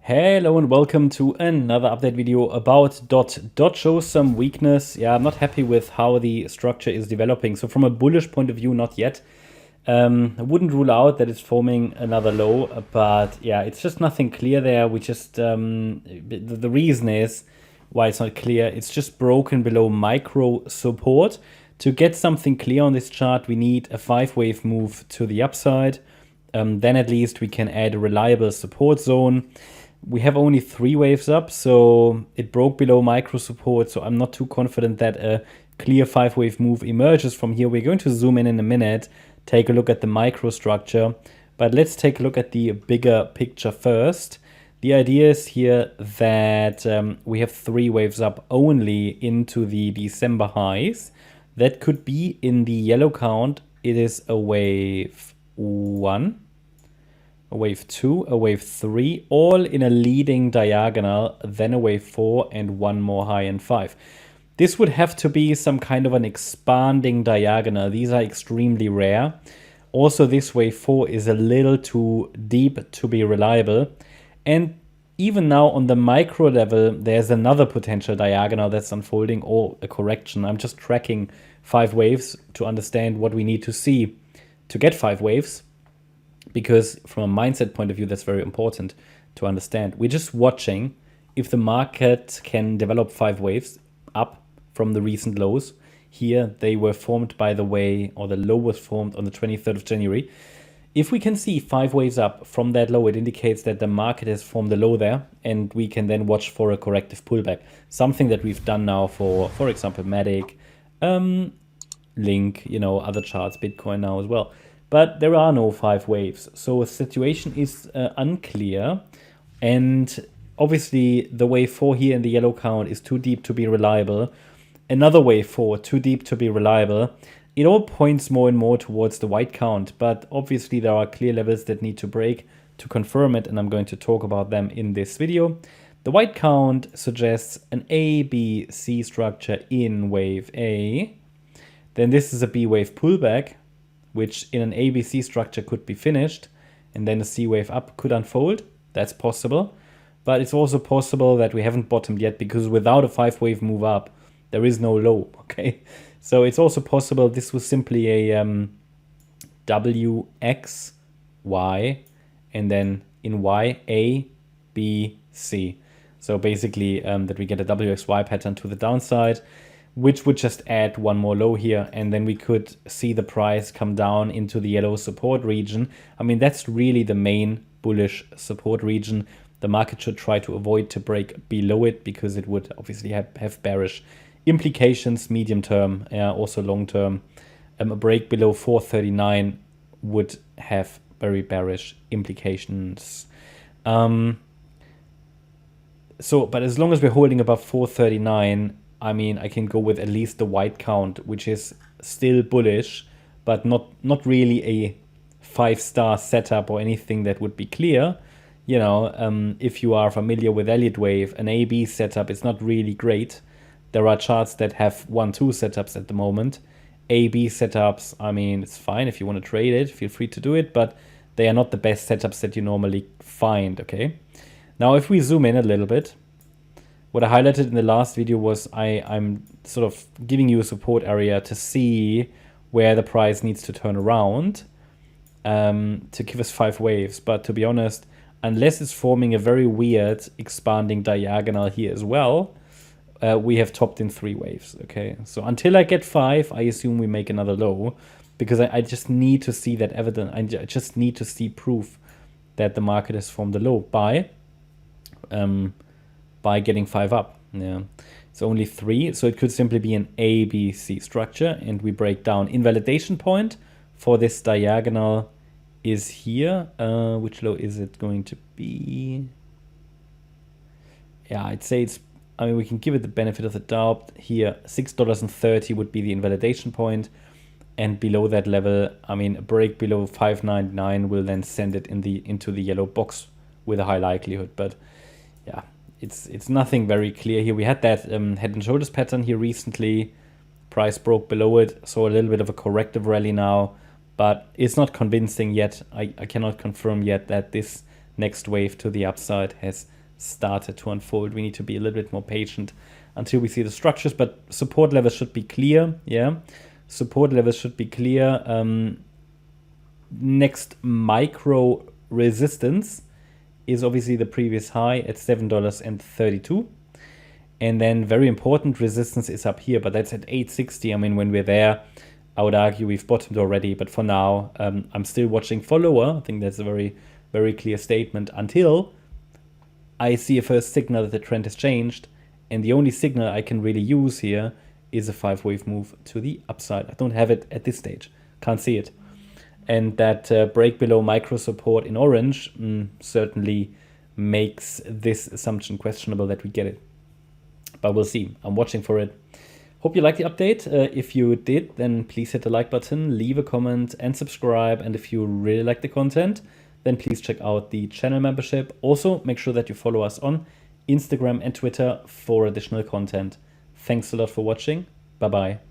Hello and welcome to another update video about DOT. DOT shows some weakness. Yeah, I'm not happy with how the structure is developing. So from a bullish point of view, not yet. I wouldn't rule out that it's forming another low, but yeah, it's just nothing clear there. We just, the reason is why it's not clear. It's just broken below micro support. To get something clear on this chart, we need a 5-wave move to the upside. Then at least we can add a reliable support zone. We have only 3 waves up, so it broke below micro support, so I'm not too confident that a clear 5-wave move emerges from here. We're going to zoom in a minute, take a look at the microstructure, but let's take a look at the bigger picture first. The idea is here that we have 3 waves up only into the December highs. That could be in the yellow count. It is a wave 1. A wave 2, a wave 3, all in a leading diagonal, then a wave 4 and one more high in 5. This would have to be some kind of an expanding diagonal. These are extremely rare. Also, this wave 4 is a little too deep to be reliable. And even now on the micro level, there's another potential diagonal that's unfolding or a correction. I'm just tracking 5 waves to understand what we need to see to get 5 waves. Because from a mindset point of view, that's very important to understand. We're just watching if the market can develop 5 waves up from the recent lows. Here, they were formed by the way, or the low was formed on the 23rd of January. If we can see 5 waves up from that low, it indicates that the market has formed a low there, and we can then watch for a corrective pullback. Something that we've done now for example, Matic, Link, other charts, Bitcoin now as well. But there are no 5 waves, so the situation is unclear. And obviously the wave 4 here in the yellow count is too deep to be reliable. Another wave 4, too deep to be reliable. It all points more and more towards the white count, but obviously there are clear levels that need to break to confirm it, and I'm going to talk about them in this video. The white count suggests an A, B, C structure in wave A. Then this is a B wave pullback, which in an ABC structure could be finished, and then a C wave up could unfold. That's possible. But it's also possible that we haven't bottomed yet, because without a 5-wave move up, there is no low, okay? So it's also possible this was simply a W, X, Y, and then in Y, A, B, C. So basically that we get a WXY pattern to the downside, which would just add one more low here, and then we could see the price come down into the yellow support region. I mean, that's really the main bullish support region. The market should try to avoid to break below it, because it would obviously have bearish implications medium term, also long term. A break below 439 would have very bearish implications. But as long as we're holding above 439, I mean, I can go with at least the white count, which is still bullish, but not really a 5-star setup or anything that would be clear. If you are familiar with Elliott Wave, an AB setup is not really great. There are charts that have 1-2 setups at the moment. AB setups, I mean, it's fine if you want to trade it, feel free to do it, but they are not the best setups that you normally find, okay? Now, if we zoom in a little bit, what I highlighted in the last video was I'm sort of giving you a support area to see where the price needs to turn around to give us 5 waves. But to be honest, unless it's forming a very weird expanding diagonal here as well, we have topped in 3 waves. Okay, so until I get 5, I assume we make another low, because I just need to see that evidence. I just need to see proof that the market has formed a low by getting 5 up. Yeah, it's only 3, so it could simply be an ABC structure, and we break down. Invalidation point for this diagonal is here. Which low is it going to be? Yeah, I'd say we can give it the benefit of the doubt here. $6.30 would be the invalidation point, and below that level, I mean, a break below 5.99 will then send it into the yellow box with a high likelihood. But yeah, it's nothing very clear here. We had that head and shoulders pattern here recently. Price broke below it, so a little bit of a corrective rally now, but it's not convincing yet. I cannot confirm yet that this next wave to the upside has started to unfold. We need to be a little bit more patient until we see the structures, but support levels should be clear. Yeah, support levels should be clear. Next micro resistance is obviously the previous high at $7.32. And then very important resistance is up here, but that's at 860. I mean, when we're there, I would argue we've bottomed already. But for now, I'm still watching for lower. I think that's a very, very clear statement until I see a first signal that the trend has changed. And the only signal I can really use here is a 5-wave move to the upside. I don't have it at this stage. Can't see it. And that break below micro support in orange certainly makes this assumption questionable that we get it. But we'll see. I'm watching for it. Hope you liked the update. If you did, then please hit the like button, leave a comment and subscribe. And if you really like the content, then please check out the channel membership. Also, make sure that you follow us on Instagram and Twitter for additional content. Thanks a lot for watching. Bye-bye.